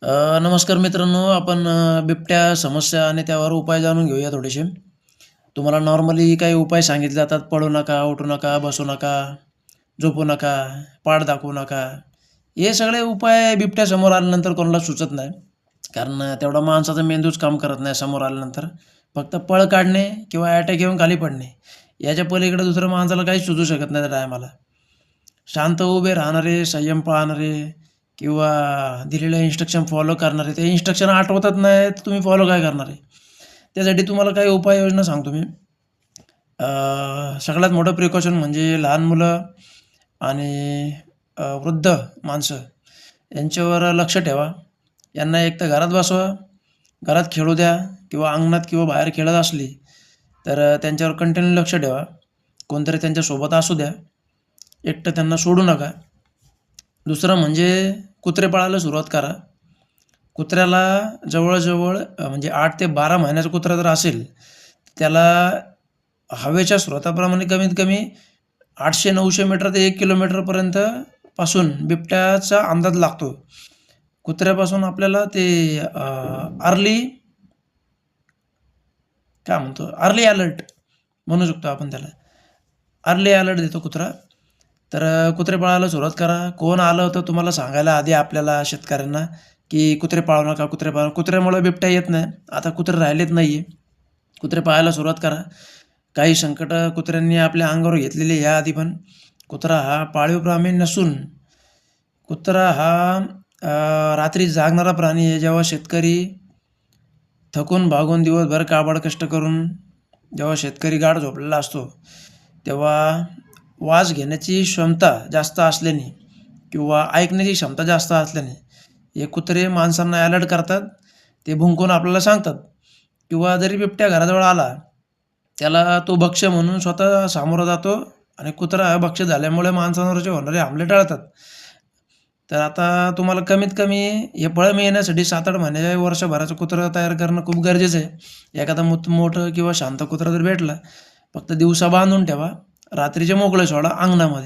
नमस्कार मित्रांनो. आपण बिबट्या समस्या आणि त्यावर उपाय जाणून घेऊया थोडेसे. तुम्हाला नॉर्मली काही उपाय सांगितले जातात. पळू नका, उठू नका, बसू नका, झोपू नका, पाठ दाखवू नका. हे सगळे उपाय बिबट्यासमोर आल्यानंतर कोणाला सुचत नाही. कारण तेवढा माणसाचा मेंदूच काम करत नाही समोर आल्यानंतर. फक्त पळ काढणे किंवा अटॅक येऊन खाली पडणे. याच्या पलीकडे दुसरं माणसाला काहीच सुचू शकत नाही त्या टायमाला. शांत उभे राहणारे, संयम पाळणारे किंवा दिलेलं इन्स्ट्रक्शन फॉलो करणारे. ते इन्स्ट्रक्शन आठवतच नाही तर तुम्ही फॉलो काय करणार आहे? त्यासाठी तुम्हाला काही उपाययोजना सांगतो मी. सगळ्यात मोठं प्रिकॉशन म्हणजे लहान मुलं आणि वृद्ध माणसं यांच्यावर लक्ष ठेवा. यांना एकतर घरात बसवा, घरात खेळू द्या किंवा अंगणात किंवा बाहेर खेळत असली तर त्यांच्यावर कंटिन्यू लक्ष ठेवा. कोणतरी त्यांच्यासोबत असू द्या. एकटं त्यांना सोडू नका. दुसरं म्हणजे कुत्रे पाळायला सुरुवात करा. कुत्र्याला जवळ-जवळ म्हणजे 8 ते 12 महिन्याचा कुत्रा जर असेल, त्याला हवेच्या स्रोताप्रमाणे कमीत कमी 800-900 मीटर ते 1 किलोमीटरपर्यंत पासून बिबट्याचा अंदाज लागतो. कुत्र्यापासून आपल्याला ते अर्ली काय म्हणतो अर्ली अलर्ट म्हणू शकतो आपण त्याला. अर्ली अलर्ट देतो कुत्रा. तर कुत्रे पाळायला सुरुवात करा. कोण आलं तर तुम्हाला सांगायला आधी आपल्याला शेतकऱ्यांना, की कुत्रे पाळू नका, कुत्रे पाळू कुत्र्यामुळं बिबट्या येत नाही. आता कुत्रे राहिलेत नाही आहे. कुत्रे पाळायला सुरुवात करा. काही संकटं कुत्र्यांनी आपल्या अंगावर घेतलेली आहे याआधी पण. कुत्रा हा पाळीव प्राणी नसून कुत्रा हा रात्री जागणारा प्राणी आहे. जेव्हा शेतकरी थकून भागून दिवसभर काबाड कष्ट करून जेव्हा शेतकरी गाढ झोपलेला असतो, तेव्हा वास घेण्याची क्षमता जास्त असल्याने किंवा ऐकण्याची क्षमता जास्त असल्याने हे कुत्रे माणसांना अलर्ट करतात. ते भुंकून आपल्याला सांगतात किंवा जरी बिबट्या घराजवळ आला, त्याला तो भक्ष्य म्हणून स्वतः सामोरा जातो आणि कुत्रा हा भक्ष्य झाल्यामुळे माणसांवरचे होणारे हमले टाळतात. तर आता तुम्हाला कमीत कमी हे फळं मिळण्यासाठी 7-8 महिन्याच्या वर्षभराचं कुत्रं तयार करणं खूप गरजेचं आहे. एखादा मोठं किंवा शांत कुत्रा जर भेटला, फक्त दिवसा बांधून ठेवा, रात्रीचे मोकळे सोडा अंगणामध्ये.